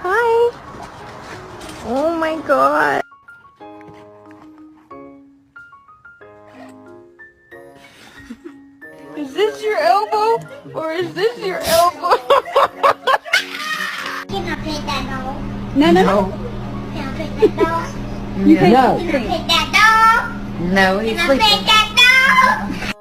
Hi. Oh my god. Is this your elbow? Or is this your elbow? Can I pet that dog? No. Can I pet that dog? You pay No, Can I pet that dog? no, he's Can I sleeping. pet that dog?